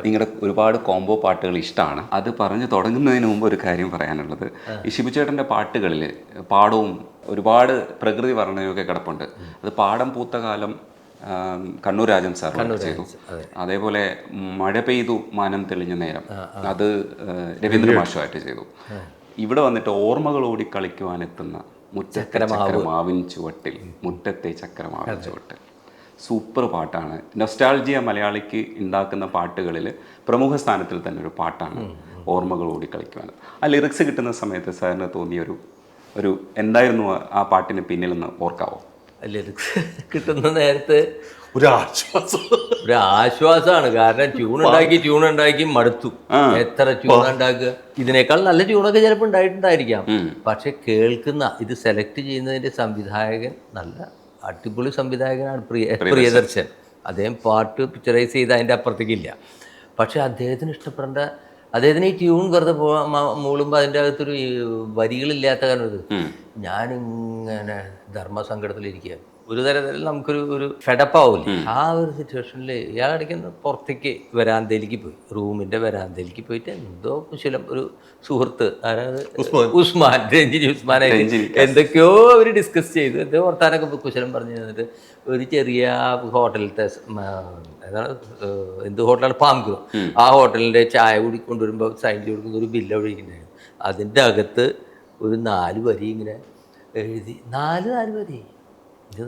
നിങ്ങളുടെ ഒരുപാട് കോംബോ പാട്ടുകൾ ഇഷ്ടമാണ്. അത് പറഞ്ഞു തുടങ്ങുന്നതിന് മുമ്പ് ഒരു കാര്യം പറയാനുള്ളത്, ഈ ഷിബുചേട്ടൻ്റെ പാട്ടുകളിൽ പാടവും ഒരുപാട് പ്രകൃതി വർണ്ണനയൊക്കെ കിടപ്പുണ്ട്. അത് പാടം പൂത്ത കാലം കണ്ണൂർ രാജൻ സാർ ചെയ്തു. അതേപോലെ മഴ പെയ്തു മാനം തെളിഞ്ഞ നേരം, അത് രവീന്ദ്ര മാഷുമായിട്ട് ചെയ്തു. ഇവിടെ വന്നിട്ട് ഓർമ്മകളോടി കളിക്കുവാനെത്തുന്ന മുറ്റത്തെ ചുവട്ടിൽ, മുറ്റത്തെ ചക്രമാവിൻ ചുവട്ടിൽ, സൂപ്പർ പാട്ടാണ്. നൊസ്റ്റാൾജിയ മലയാളിക്ക് ഉണ്ടാക്കുന്ന പാട്ടുകളിൽ പ്രമുഖ സ്ഥാനത്തിൽ തന്നെ ഒരു പാട്ടാണ് ഓർമ്മകളോടി കളിക്കുവാൻ. ആ ലിറിക്സ് കിട്ടുന്ന സമയത്ത് സാറിന് തോന്നിയ ഒരു എന്തായിരുന്നു ആ പാട്ടിന് പിന്നിലെന്ന് ഓർക്കാവോ? ലിറിക്സ് കിട്ടുന്ന നേരത്ത് ഒരു ആശ്വാസമാണ്. കാരണം ട്യൂൺ ഉണ്ടാക്കി മടുത്തു. എത്ര ട്യൂൺ ഉണ്ടാക്കുക, ഇതിനേക്കാൾ നല്ല ട്യൂണൊക്കെ ചിലപ്പോൾ ഉണ്ടായിട്ടുണ്ടായിരിക്കാം. പക്ഷെ കേൾക്കുന്ന ഇത് സെലക്ട് ചെയ്യുന്നതിന്റെ സംവിധായകൻ നല്ല അടിപൊളി സംവിധായകനാണ് പ്രിയദർശൻ. അദ്ദേഹം പാട്ട് പിക്ചറൈസ് ചെയ്ത് അതിൻ്റെ അപ്പുറത്തേക്കില്ല. പക്ഷെ അദ്ദേഹത്തിന് ഇഷ്ടപ്പെടേണ്ട, അദ്ദേഹത്തിന് ഈ ട്യൂൺ വെറുതെ മൂളുമ്പോൾ അതിൻ്റെ അകത്തൊരു വരികളില്ലാത്ത കാരണം ഇത് ഞാനിങ്ങനെ ധർമ്മസങ്കടത്തിലിരിക്കുക, ഒരു തരത്തിൽ നമുക്കൊരു ഫെഡപ്പാവില്ലേ. ആ ഒരു സിറ്റുവേഷനിൽ ഇയാളടിക്കുന്ന പുറത്തേക്ക് വരാന്തയിലേക്ക് പോയി, റൂമിൻ്റെ വരാന്തയിലേക്ക് പോയിട്ട് എന്തോ കുശലം ഒരു സുഹൃത്ത്, അതായത് ഉസ്മാൻ, രഞ്ജിനി ഉസ്മാനായിട്ട് എന്തൊക്കെയോ അവർ ഡിസ്കസ് ചെയ്തു. എന്തോ വർത്താനൊക്കെ കുശലം പറഞ്ഞു തന്നിട്ട് ഒരു ചെറിയ ഹോട്ടലിലത്തെ ഏതാണ് എന്ത് ഹോട്ടലാണ്, പാംഗ്രോ, ആ ഹോട്ടലിൻ്റെ ചായ കൂടി കൊണ്ടുവരുമ്പോൾ സൈഡിൽ കൊടുക്കുന്ന ഒരു ബില്ല് ഒഴിക്കുന്നുണ്ടായിരുന്നു. അതിൻ്റെ അകത്ത് ഒരു 4 വരി ഇങ്ങനെ എഴുതി, 4 വരി. ഇത്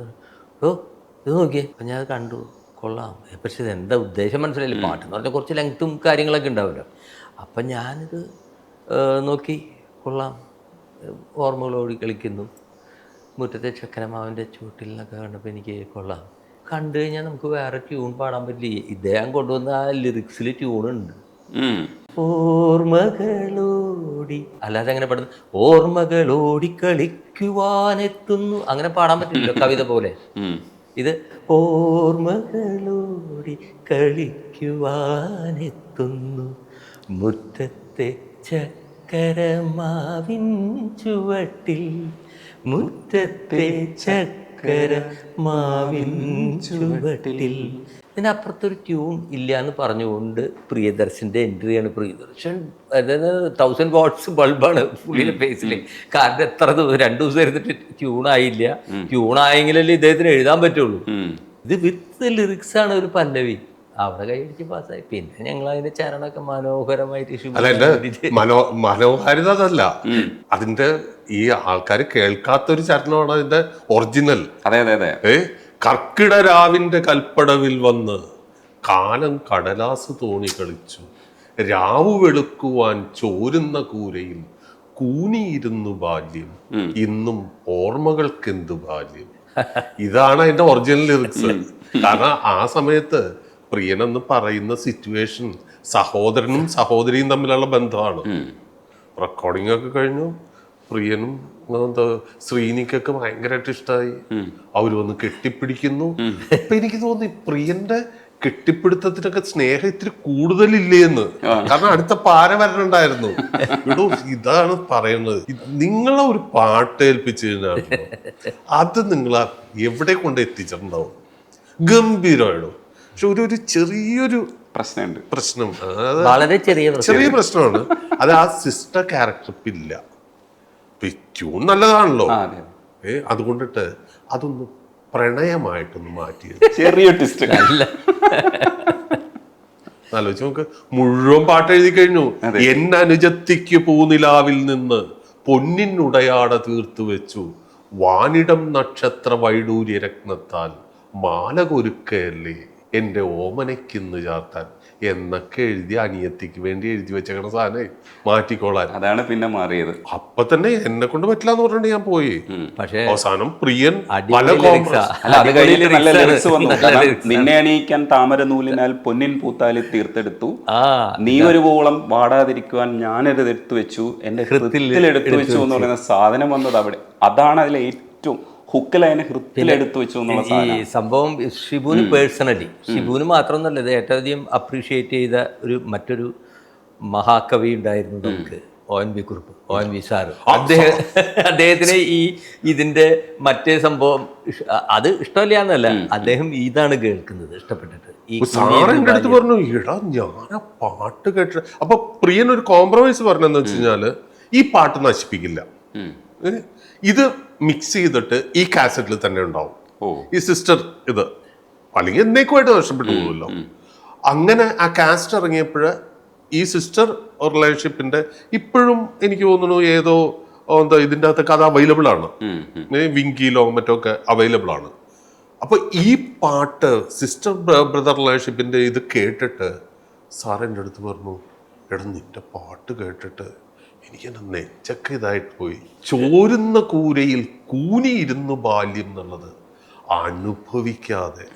നോക്കിയേ. അപ്പം ഞാൻ അത് കണ്ടു, കൊള്ളാം. പക്ഷേ ഇത് എന്താ ഉദ്ദേശം മനസ്സിലായില്ല. പാട്ടെന്ന് പറഞ്ഞാൽ കുറച്ച് ലെങ്ത്തും കാര്യങ്ങളൊക്കെ ഉണ്ടാവില്ല. അപ്പം ഞാനിത് നോക്കി, കൊള്ളാം, ഓർമ്മകളോടി കളിക്കുന്നു, മുറ്റത്തെ ചക്കരമാവിൻ്റെ ചൂട്ടിൽ എന്നൊക്കെ കണ്ടപ്പോൾ എനിക്ക് കൊള്ളാം. കണ്ടു കഴിഞ്ഞാൽ നമുക്ക് വേറെ ട്യൂൺ പാടാൻ പറ്റില്ല. ഇദ്ദേഹം കൊണ്ടുവന്ന ആ ലിറിക്സിൽ ട്യൂണുണ്ട്. ഓർമ്മകളോടി, അല്ലാതെ അങ്ങനെ പാടുന്നു, ഓർമ്മകളോടി കളിക്കുവാനെത്തുന്നു, അങ്ങനെ പാടാൻ പറ്റില്ല കവിത പോലെ. ഇത് ഓർമ്മകളോടി കളിക്കുവാനെത്തുന്നു, മുറ്റത്തെ ചക്കരമാവിൻ ചുവട്ടിൽ, മുറ്റത്തെ ചക്കരമാവിൻ ചുവട്ടിൽ. ഇതിനപ്പുറത്തൊരു ട്യൂൺ ഇല്ല എന്ന് പറഞ്ഞുകൊണ്ട് പ്രിയദർശൻ്റെ എൻട്രിയാണ്. പ്രിയദർശൻ അതായത് 1000 വാട്ട്സ് ബൾബാണ് പുള്ളിയുടെ ഫേസിൽ. കാരണം എത്ര 2 ദിവസം ഇരുന്നിട്ട് ട്യൂണായില്ല. ട്യൂണായെങ്കിലല്ലേ ഇദ്ദേഹത്തിന് എഴുതാൻ പറ്റുള്ളൂ. ഇത് വിത്ത് ലിറിക്സ് ആണ്, ഒരു പല്ലവി. അവിടെ കൈയടിച്ച് പാസ്സായി. പിന്നെ ഞങ്ങൾ അതിന്റെ ചരണമൊക്കെ മനോഹരമായിട്ട് മനോഹാരിത അതല്ല, അതിന്റെ ഈ ആൾക്കാർ കേൾക്കാത്തൊരു ചരണമാണ് അതിന്റെ ഒറിജിനൽ. അതെ അതെ അതെ. കർക്കിടരാവിന്റെ കൽപ്പടവിൽ വന്ന് കാലം കടലാസ് തോണി കളിച്ചു, രാവു വെളുക്കുവാൻ ചോരുന്ന കൂരയിൽ കൂനിയിരുന്നു ബാല്യം, ഇന്നും ഓർമ്മകൾക്കെന്തു ബാല്യം. ഇതാണ് അതിന്റെ ഒറിജിനൽ ലിറിക്സ്. കാരണം ആ സമയത്ത് പ്രിയൻ എന്ന് പറയുന്ന സിറ്റുവേഷൻ സഹോദരനും സഹോദരിയും തമ്മിലുള്ള ബന്ധമാണ്. റെക്കോർഡിംഗ് ഒക്കെ കഴിഞ്ഞു. പ്രിയനും എന്താ ശ്രീനിക്കൊക്കെ ഭയങ്കരമായിട്ട് ഇഷ്ടമായി. അവര് വന്ന് കെട്ടിപ്പിടിക്കുന്നു. അപ്പൊ എനിക്ക് തോന്നി പ്രിയന്റെ കെട്ടിപ്പിടുത്തത്തിനൊക്കെ സ്നേഹം ഇത്തിരി കൂടുതലില്ലേ എന്ന്. കാരണം അടുത്ത പാര വരണുണ്ടായിരുന്നു. ഇവിടെ ഇതാണ് പറയുന്നത്, നിങ്ങളെ ഒരു പാട്ട് ഏൽപ്പിച്ചു കഴിഞ്ഞാൽ അത് നിങ്ങൾ എവിടെ കൊണ്ട് എത്തിച്ചിട്ടുണ്ടാവും. ഗംഭീരമായിടും. പക്ഷെ ഒരു ചെറിയൊരു പ്രശ്നം, വളരെ ചെറിയ പ്രശ്നമാണ്. അത് ആ സിസ്റ്റർ ക്യാരക്ടർ ഇല്ല. ട്യൂൺ നല്ലതാണല്ലോ, അതുകൊണ്ടിട്ട് അതൊന്ന് പ്രണയമായിട്ടൊന്ന് മാറ്റിയത്. ചെറിയ ട്വിസ്റ്റ് ആലോചിച്ച് നമുക്ക് മുഴുവൻ പാട്ട് എഴുതി കഴിഞ്ഞു. എന്നനുജത്തിക്ക് പൂനിലാവിൽ നിന്ന് പൊന്നിനുടയാട തീർത്തു വെച്ചു, വാനിടം നക്ഷത്ര വൈഡൂര്യ രത്നത്താൽ മാല കൊരുക്കയല്ലേ എന്റെ ഓമനയ്ക്കിന്ന് ചാർത്താൻ എന്നൊക്കെ എഴുതി അനിയത്തിക്ക് വേണ്ടി എഴുതി വെച്ചേക്കണ സാധനം മാറ്റിക്കോളാൻ. അതാണ് പിന്നെ മാറിയത്. അപ്പൊ തന്നെ എന്നെ കൊണ്ട് പറ്റില്ല എന്ന് പറഞ്ഞിട്ട് ഞാൻ പോയി. പക്ഷേ അവസാനം പ്രിയൻ നിന്നെ അണിയിക്കാൻ താമര നൂലിനാൽ പൊന്നിൻ പൂത്താലി തീർത്തെടുത്തു, നീ ഒരു പൂവളം വാടാതിരിക്കുവാൻ ഞാനൊരിതെടുത്തു വെച്ചു, എന്റെ ഹൃദയത്തിൽ എടുത്തു വെച്ചു എന്ന് പറയുന്ന സാധനം വന്നത് അവിടെ. അതാണ് അതിലെ ഏറ്റവും ഹുക്കിലതിനെ ഹൃത്തിലെടുത്ത് വെച്ചു എന്നുള്ള ഈ സംഭവം. ഷിബുവിന് പേഴ്സണലി, ഷിബുവിന് മാത്രമൊന്നുമല്ല, ഇത് ഏറ്റവും അധികം അപ്രീഷിയേറ്റ് ചെയ്ത മറ്റൊരു മഹാകവി ഉണ്ടായിരുന്നു നമുക്ക്, ONV കുറുപ്പ്, ONV സാറ്. അദ്ദേഹത്തിന് ഇതിന്റെ മറ്റേ സംഭവം അത് ഇഷ്ടമല്ല എന്നല്ല, അദ്ദേഹം ഇതാണ് കേൾക്കുന്നത് ഇഷ്ടപ്പെട്ടിട്ട്. സാറിന്റെ അടുത്ത് പറഞ്ഞു, എടാ ഞാൻ ആ പാട്ട് കേട്ടിട്ട്. അപ്പൊ പ്രിയൻ ഒരു കോംപ്രമൈസ് പറഞ്ഞെന്ന് വെച്ച് കഴിഞ്ഞാല് ഈ പാട്ട് നശിപ്പിക്കില്ല, ഇത് മിക്സ് ചെയ്തിട്ട് ഈ കാസറ്റിൽ തന്നെ ഉണ്ടാവും, ഈ സിസ്റ്റർ ഇത് അല്ലെങ്കിൽ എന്നേക്കുമായിട്ട് നഷ്ടപ്പെട്ടു പോകുമല്ലോ. അങ്ങനെ ആ കാസറ്റ് ഇറങ്ങിയപ്പോഴ് ഈ സിസ്റ്റർ റിലേഷൻഷിപ്പിന്റെ ഇപ്പോഴും എനിക്ക് തോന്നുന്നു ഏതോ എന്താ ഇതിൻ്റെ അകത്തൊക്കെ അത് അവൈലബിൾ ആണ്, വിങ്കിയിലോ മറ്റോ ഒക്കെ അവൈലബിൾ ആണ്. അപ്പൊ ഈ പാട്ട് സിസ്റ്റർ ബ്രദർ റിലേഷൻഷിപ്പിന്റെ ഇത് കേട്ടിട്ട് സാർ എൻ്റെ അടുത്ത് പറഞ്ഞു, എടാ നിന്റെ പാട്ട് കേട്ടിട്ട് എനിക്ക് എൻ്റെ നെച്ചൊക്കെ ഇതായിട്ട് പോയി. ചോരുന്ന കൂരയിൽ കൂനിയിരുന്നു ബാല്യം എന്നുള്ളത് അനുഭവിക്കാതെ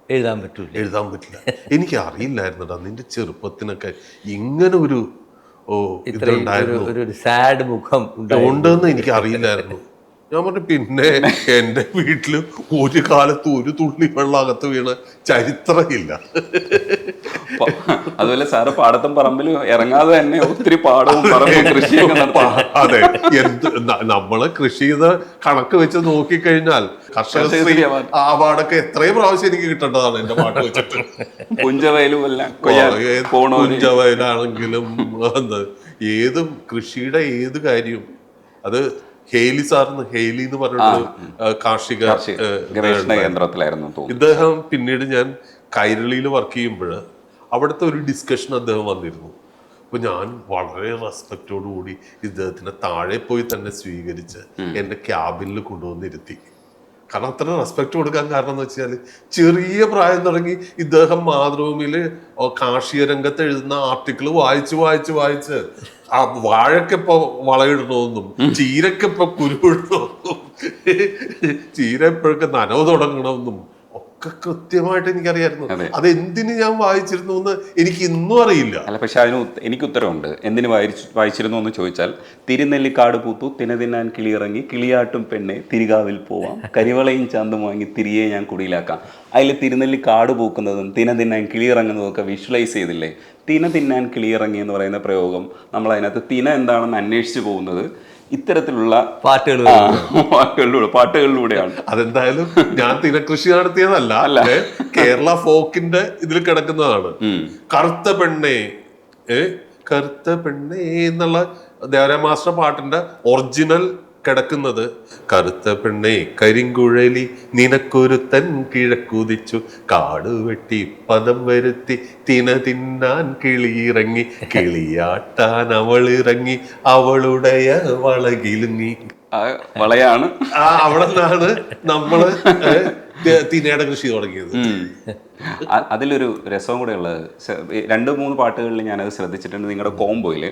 എഴുതാൻ പറ്റില്ല. എനിക്ക് അറിയില്ലായിരുന്നടാ നിന്റെ ചെറുപ്പത്തിനൊക്കെ ഇങ്ങനെ ഒരു ഒരു സാഡ് മുഖം ഉണ്ടെന്ന് എനിക്ക് അറിയില്ലായിരുന്നു. ഞാൻ പറഞ്ഞു, പിന്നെ എൻ്റെ വീട്ടില് ഒരു കാലത്ത് ഒരു തുള്ളി വെള്ളം അകത്ത് വീണ് ചരിത്രമില്ല. അതുപോലെ സാറ് പാടത്തും പറമ്പിലും ഇറങ്ങാതെ തന്നെ ഒത്തിരി പാടവും പറമ്പും കൃഷിയൊക്കെ നടത്തി. അതെ, നമ്മള് കൃഷി ചെയ്ത് കണക്ക് വെച്ച് നോക്കിക്കഴിഞ്ഞാൽ കർഷകശ്രീ അവാർഡൊക്കെ എത്രയും പ്രാവശ്യം എനിക്ക് കിട്ടേണ്ടതാണ് എന്റെ പാട്ട് വെച്ചിട്ട്. പുഞ്ചവയലും എല്ലാം പുഞ്ചവയലാണെങ്കിലും ഏത് കൃഷിയുടെ ഏത് കാര്യവും അത് ഹേലി സാറിന്, ഹേലി എന്ന് പറഞ്ഞിട്ട് കാർഷിക ഗവേഷണ കേന്ദ്രത്തിലായിരുന്നു ഇദ്ദേഹം. പിന്നീട് ഞാൻ കൈരളിയിൽ വർക്ക് ചെയ്യുമ്പോൾ അവിടുത്തെ ഒരു ഡിസ്കഷൻ അദ്ദേഹം വന്നിരുന്നു. അപ്പൊ ഞാൻ വളരെ റെസ്പെക്റ്റോടുകൂടി ഇദ്ദേഹത്തിനെ താഴെ പോയി തന്നെ സ്വീകരിച്ച് എൻ്റെ ക്യാബിനിൽ കൊണ്ടുവന്നിരുത്തി. കാരണം അത്ര റെസ്പെക്ട് കൊടുക്കാൻ കാരണം എന്ന് വെച്ചാൽ ചെറിയ പ്രായം തുടങ്ങി ഇദ്ദേഹം മാതൃഭൂമിയിൽ കാർഷിക രംഗത്ത് എഴുതുന്ന ആർട്ടിക്കിൾ വായിച്ച് ആ വാഴക്കിപ്പോ വളയിടണമെന്നും ചീരക്കിപ്പോ കുരുവിടണമെന്നും ചീര എപ്പോഴൊക്കെ നനവ് തുടങ്ങണമെന്നും ഒക്കെ കൃത്യമായിട്ട് എനിക്കറിയായിരുന്നു. അത് എന്തിന് ഞാൻ വായിച്ചിരുന്നു എന്ന് എനിക്ക് ഇന്നും അറിയില്ല. അല്ല, പക്ഷെ അതിന് എനിക്ക് ഉത്തരവുണ്ട്. എന്തിനു വായിച്ചിരുന്നു എന്ന് ചോദിച്ചാൽ, തിരുനെല്ലിക്കാട് പൂത്തു തിനതിന്നാൻ കിളിയിറങ്ങി കിളിയാട്ടും പെണ്ണെ തിരികാവിൽ പോവാം കരിവളയും ചാന്തും വാങ്ങി തിരികെ ഞാൻ കുടിയിലാക്കാം. അതിൽ തിരുനെല്ലിക്കാട് പൂക്കുന്നതും തിനതിന്നാൻ കിളിയിറങ്ങുന്നതും ഒക്കെ വിഷ്വലൈസ് ചെയ്തില്ലേ? തിന തിന്നാൻ കിളിയിറങ്ങി എന്ന് പറയുന്ന പ്രയോഗം നമ്മൾ അതിനകത്ത് തിന എന്താണെന്ന് അന്വേഷിച്ച് പോകുന്നത് ഇത്തരത്തിലുള്ള പാട്ടുകളിലൂടെയാണ്. അതെന്തായാലും ഞാൻ തിനകൃഷി നടത്തിയതല്ല, കേരള ഫോക്കിന്റെ ഇതിൽ കിടക്കുന്നതാണ്. കറുത്ത പെണ്ണേ കറുത്ത പെണ്ണേ എന്നുള്ള ദേവരായ മാസ്റ്റർ പാട്ടിന്റെ ഒറിജിനൽ കിടക്കുന്നത്, കറുത്ത പെണ്ണേ കരിങ്കുഴലി നിനക്കൊരുത്തൻ കിഴക്കുതിച്ചു കാട് വെട്ടി പദം വരുത്തി തിന തിന്നാൻ കിളിയിറങ്ങി കിളിയാട്ടാൻ അവളിറങ്ങി അവളുடைய വളകിലുങ്ങി. വളയാണ് അവിടെ നിന്നാണ് നമ്മള് തിനയുടെ കൃഷി തുടങ്ങിയത്. അതിലൊരു രസവും കൂടെ ഉള്ളത്, 2-3 പാട്ടുകളിൽ ഞാനത് ശ്രദ്ധിച്ചിട്ടുണ്ട്. നിങ്ങളുടെ കോംബോയില്